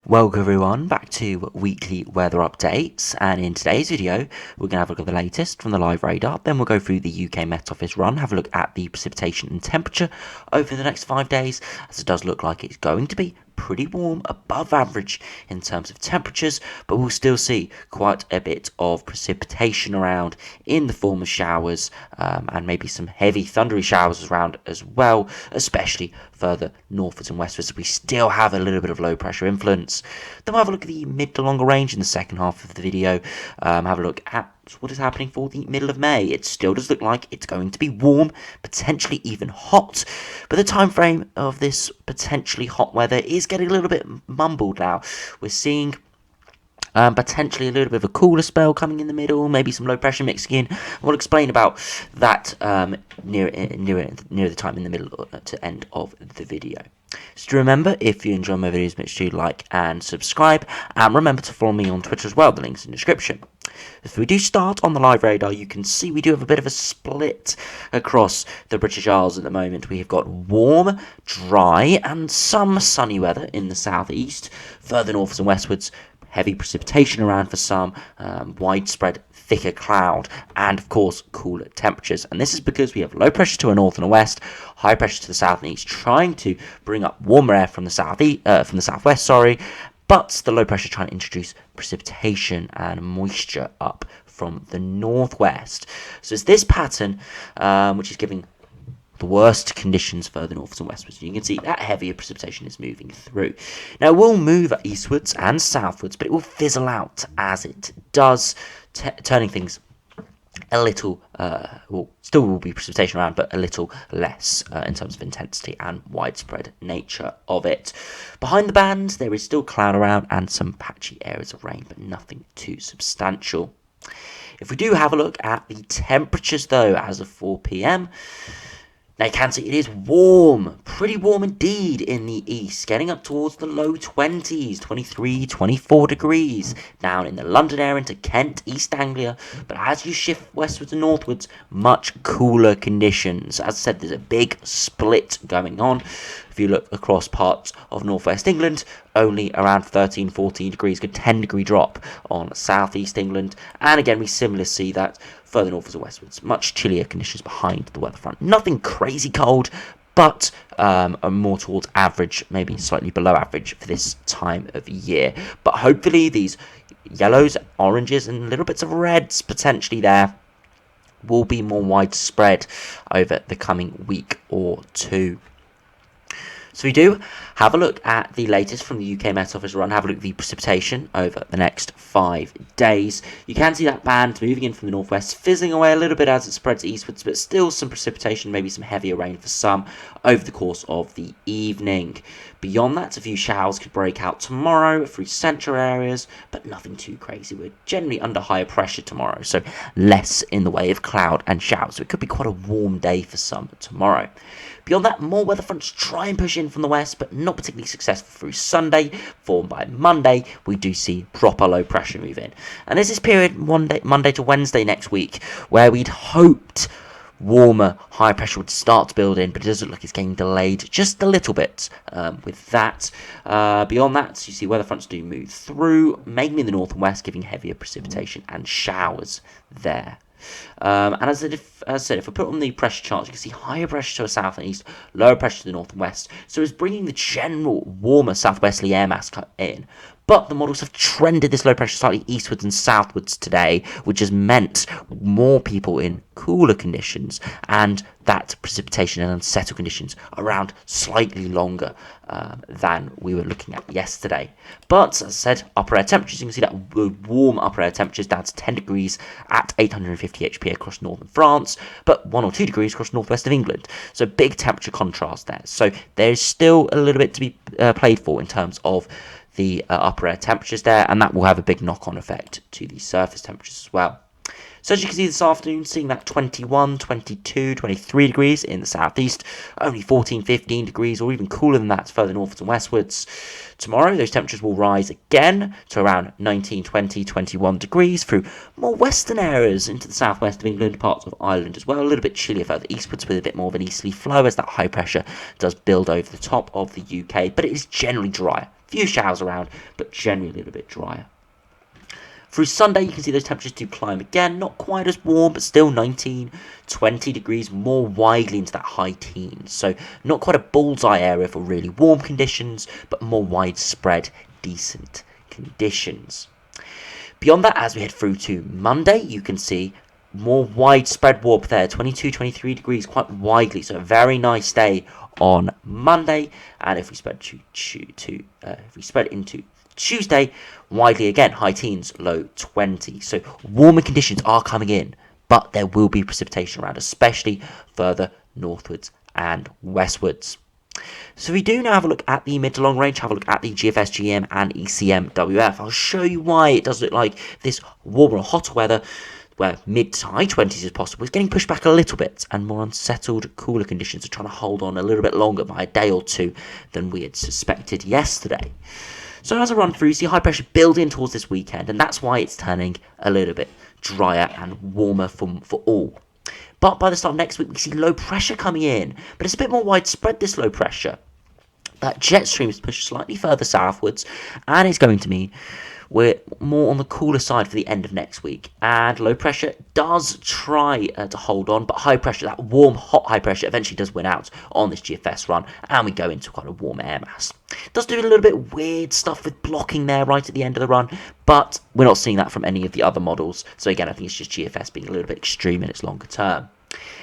Welcome everyone back to weekly weather updates, and in today's video we're going to have a look at the latest from the live radar. Then we'll go through the UK Met Office run, have a look at the precipitation and temperature over the next 5 days, as it does look like it's going to be pretty warm, above average in terms of temperatures, but we'll still see quite a bit of precipitation around in the form of showers and maybe some heavy thundery showers around as well, especially further northwards and westwards. We still have a little bit of low pressure influence. Then we'll have a look at the mid to longer range in the second half of the video, have a look at what is happening for the middle of May. It still does look like it's going to be warm, potentially even hot, but the time frame of this potentially hot weather is getting a little bit mumbled now. We're seeing potentially a little bit of a cooler spell coming in the middle, maybe some low pressure mixing in. We'll explain about that near the time in the middle to end of the video. So remember, if you enjoy my videos, make sure you like and subscribe, and remember to follow me on Twitter as well. The link's in the description. If we do start on the live radar, you can see we do have a bit of a split across the British Isles at the moment. We have got warm, dry, and some sunny weather in the southeast. Further northwards and westwards, heavy precipitation around for some, widespread thicker cloud, and of course cooler temperatures. And this is because we have low pressure to the north and the west, high pressure to the south and east, trying to bring up warmer air from the southwest, but the low pressure trying to introduce precipitation and moisture up from the northwest. So it's this pattern which is giving the worst conditions further northwards and westwards. You can see that heavier precipitation is moving through. Now it will move eastwards and southwards, but it will fizzle out as it does, turning things a little, still will be precipitation around, but a little less in terms of intensity and widespread nature of it. Behind the band, there is still cloud around and some patchy areas of rain, but nothing too substantial. If we do have a look at the temperatures, though, as of 4 p.m, now you can see it is warm, pretty warm indeed in the east, getting up towards the low 20s, 23, 24 degrees, down in the London area into Kent, East Anglia, but as you shift westwards and northwards, much cooler conditions. As I said, there's a big split going on. If you look across parts of northwest England, only around 13, 14 degrees, good 10 degree drop on southeast England, and again we similarly see that further northwards and westwards, much chillier conditions behind the weather front. Nothing crazy cold, but more towards average, maybe slightly below average for this time of year. But hopefully these yellows, oranges, and little bits of reds potentially there will be more widespread over the coming week or two. So we do have a look at the latest from the UK Met Office run, have a look at the precipitation over the next 5 days. You can see that band moving in from the northwest, fizzling away a little bit as it spreads eastwards, but still some precipitation, maybe some heavier rain for some over the course of the evening. Beyond that, a few showers could break out tomorrow through central areas, but nothing too crazy. We're generally under higher pressure tomorrow, so less in the way of cloud and showers. So it could be quite a warm day for some tomorrow. Beyond that, more weather fronts try and push in from the west, but not particularly successful through Sunday. Formed by Monday, we do see proper low pressure move in. And there's this period Monday to Wednesday next week where we'd hoped warmer high pressure would start to build in, but it does look like it's getting delayed just a little bit with that. Beyond that, you see weather fronts do move through, mainly in the north and west, giving heavier precipitation and showers there. And as I said, if I put on the pressure charts, you can see higher pressure to the south and east, lower pressure to the north and west. So it's bringing the general warmer southwesterly air mass in. But the models have trended this low pressure slightly eastwards and southwards today, which has meant more people in cooler conditions, and that precipitation and unsettled conditions around slightly longer than we were looking at yesterday. But as I said, upper air temperatures, you can see that warm upper air temperatures down to 10 degrees at 850 HP across northern France, but 1 or 2 degrees across northwest of England. So big temperature contrast there. So there's still a little bit to be played for in terms of the upper air temperatures there, and that will have a big knock-on effect to the surface temperatures as well. So as you can see this afternoon, seeing that 21, 22, 23 degrees in the southeast, only 14, 15 degrees, or even cooler than that further northwards and westwards. Tomorrow, those temperatures will rise again to around 19, 20, 21 degrees through more western areas into the southwest of England, parts of Ireland as well. A little bit chillier further eastwards with a bit more of an easterly flow as that high pressure does build over the top of the UK, but it is generally drier few showers around, but generally a little bit drier. Through Sunday, you can see those temperatures do climb again, not quite as warm, but still 19, 20 degrees, more widely into that high teens. So not quite a bullseye area for really warm conditions, but more widespread, decent conditions. Beyond that, as we head through to Monday, you can see more widespread warmth there, 22, 23 degrees, quite widely. So a very nice day on Monday. And if we spread into Tuesday, widely again, high teens, low 20. So warmer conditions are coming in, but there will be precipitation around, especially further northwards and westwards. So we do now have a look at the mid to long range, have a look at the GFS, GM and ECMWF. I'll show you why it does look like this warmer or hotter weather, where mid to high 20s is possible, is getting pushed back a little bit, and more unsettled, cooler conditions are trying to hold on a little bit longer by a day or two than we had suspected yesterday. So as I run through, you see high pressure building towards this weekend, and that's why it's turning a little bit drier and warmer for all. But by the start of next week, we see low pressure coming in, but it's a bit more widespread, this low pressure. That jet stream is pushed slightly further southwards, and it's going to mean we're more on the cooler side for the end of next week. And low pressure does try to hold on, but high pressure, that warm, hot high pressure, eventually does win out on this GFS run, and we go into quite a warm air mass. It does do a little bit weird stuff with blocking there right at the end of the run, but we're not seeing that from any of the other models. So again, I think it's just GFS being a little bit extreme in its longer term.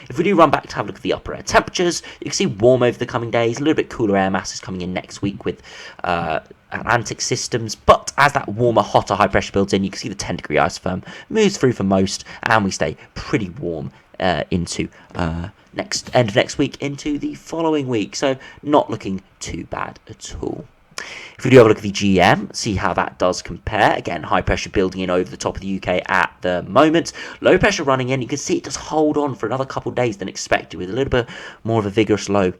If we do run back to have a look at the upper air temperatures, you can see warm over the coming days, a little bit cooler air masses coming in next week with Atlantic systems, but as that warmer, hotter high pressure builds in, you can see the 10 degree isotherm moves through for most, and we stay pretty warm into end of next week into the following week, so not looking too bad at all. If we do have a look at the GM, see how that does compare. Again, high pressure building in over the top of the UK at the moment. Low pressure running in. You can see it does hold on for another couple of days than expected, with a little bit more of a vigorous low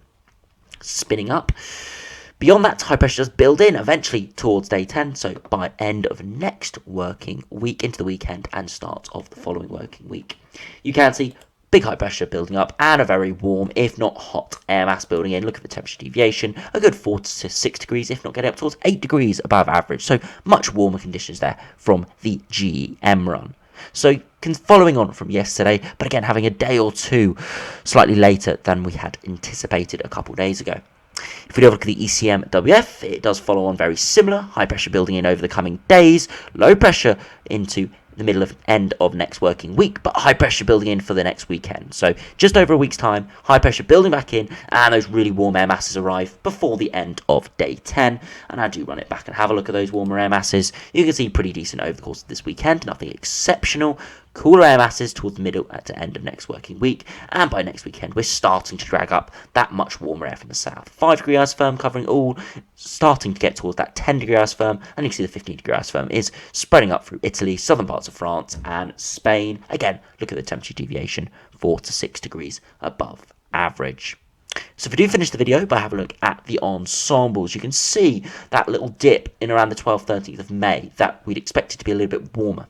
spinning up. Beyond that, high pressure does build in eventually towards day 10, so by end of next working week into the weekend and start of the following working week. You can see big high pressure building up and a very warm, if not hot, air mass building in. Look at the temperature deviation, a good 4 to 6 degrees, if not getting up towards 8 degrees above average. So much warmer conditions there from the GM run. So following on from yesterday, but again having a day or two slightly later than we had anticipated a couple days ago. If we do have a look at the ECMWF, it does follow on very similar, high pressure building in over the coming days, low pressure into the middle of end of next working week, but high pressure building in for the next weekend. So just over a week's time, high pressure building back in, and those really warm air masses arrive before the end of day 10. And I do run it back and have a look at those warmer air masses. You can see pretty decent over the course of this weekend, nothing exceptional. Cooler air masses towards the middle at the end of next working week, and by next weekend we're starting to drag up that much warmer air from the south. 5 degree isotherm covering all, starting to get towards that 10 degree isotherm, and you can see the 15 degree isotherm is spreading up through Italy, southern parts of France and Spain. Again, look at the temperature deviation, 4 to 6 degrees above average. So if we do finish the video by having a look at the ensembles, you can see that little dip in around the 12th, 13th of May that we'd expect it to be a little bit warmer,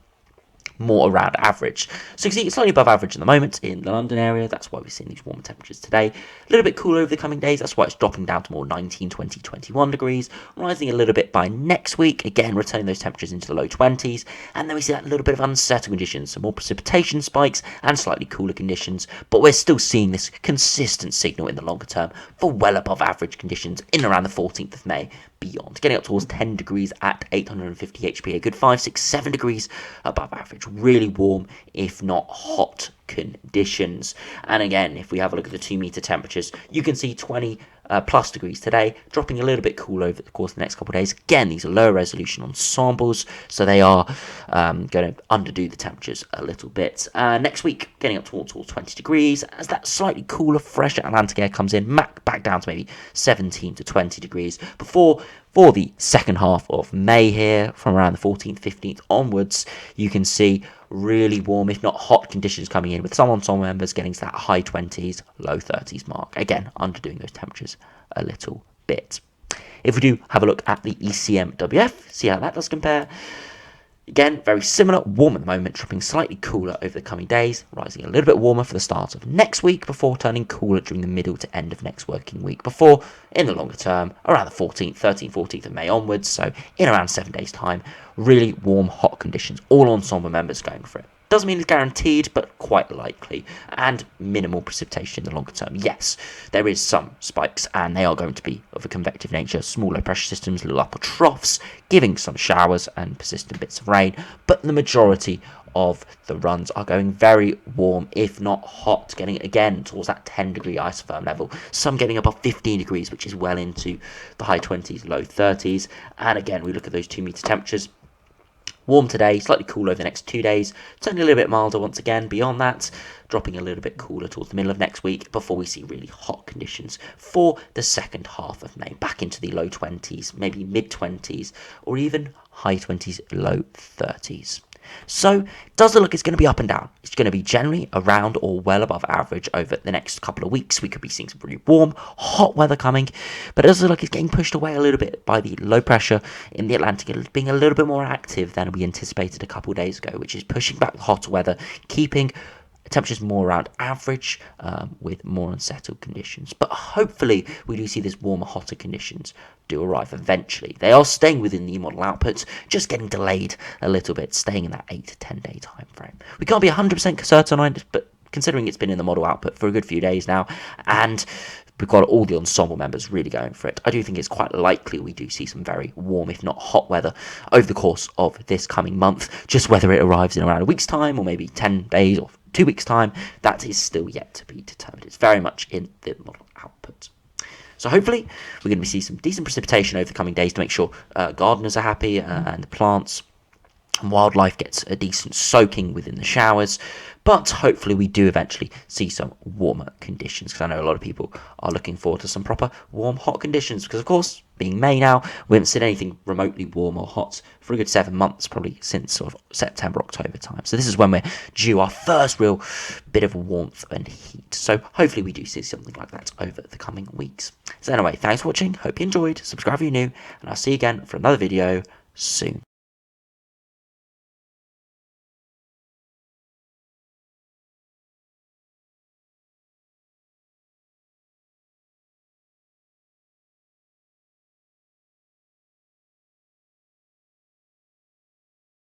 more around average. So you can see it's slightly above average at the moment in the London area. That's why we're seeing these warmer temperatures today. A little bit cooler over the coming days. That's why it's dropping down to more 19, 20, 21 degrees. Rising a little bit by next week. Again, returning those temperatures into the low 20s. And then we see that little bit of unsettled conditions. So more precipitation spikes and slightly cooler conditions. But we're still seeing this consistent signal in the longer term for well above average conditions in around the 14th of May. Beyond, getting up towards 10 degrees at 850 HP, a good 5, 6, 7 degrees above average. Really warm, if not hot conditions. And again, if we have a look at the 2 meter temperatures, you can see 20 plus degrees today, dropping a little bit cool over the course of the next couple of days. Again, these are lower resolution ensembles, so they are going to underdo the temperatures a little bit. Next week, getting up towards 20 degrees, as that slightly cooler, fresher Atlantic air comes in, back down to maybe 17 to 20 degrees, before for the second half of May here, from around the 14th, 15th onwards, you can see really warm, if not hot conditions coming in, with some ensemble members getting to that high 20s, low 30s mark. Again, underdoing those temperatures a little bit. If we do have a look at the ECMWF, see how that does compare. Again, very similar, warm at the moment, dropping slightly cooler over the coming days, rising a little bit warmer for the start of next week before turning cooler during the middle to end of next working week before, in the longer term, around the 14th of May onwards, so in around 7 days' time, really warm, hot conditions, all ensemble members going for it. Doesn't mean it's guaranteed, but quite likely, and minimal precipitation in the longer term. Yes, there is some spikes, and they are going to be of a convective nature, small low pressure systems, little upper troughs, giving some showers and persistent bits of rain, but the majority of the runs are going very warm, if not hot, getting again towards that 10-degree isotherm level, some getting above 15 degrees, which is well into the high 20s, low 30s, and again, we look at those 2-meter temperatures. Warm today, slightly cooler over the next 2 days, turning a little bit milder once again beyond that, dropping a little bit cooler towards the middle of next week before we see really hot conditions for the second half of May, back into the low 20s, maybe mid 20s, or even high 20s, low 30s. So, does it look it's going to be up and down? It's going to be generally around or well above average over the next couple of weeks. We could be seeing some really warm, hot weather coming, but it does look like it's getting pushed away a little bit by the low pressure in the Atlantic, being a little bit more active than we anticipated a couple of days ago, which is pushing back the hotter weather, keeping temperatures more around average with more unsettled conditions. But hopefully we do see this warmer, hotter conditions do arrive eventually. They are staying within the model outputs, just getting delayed a little bit, staying in that 8 to 10 day time frame. We can't be 100% certain on it, but considering it's been in the model output for a good few days now, and we've got all the ensemble members really going for it, I do think it's quite likely we do see some very warm, if not hot weather over the course of this coming month. Just whether it arrives in around a week's time or maybe 10 days or 2 weeks' time, that is still yet to be determined. It's very much in the model output. So hopefully we're going to see some decent precipitation over the coming days to make sure gardeners are happy and the plants and wildlife gets a decent soaking within the showers. But hopefully we do eventually see some warmer conditions, because I know a lot of people are looking forward to some proper warm, hot conditions, because of course, being May now, we haven't seen anything remotely warm or hot for a good 7 months, probably since sort of September, October time. So this is when we're due our first real bit of warmth and heat. So hopefully we do see something like that over the coming weeks. So anyway, thanks for watching, hope you enjoyed, subscribe if you're new, and I'll see you again for another video soon.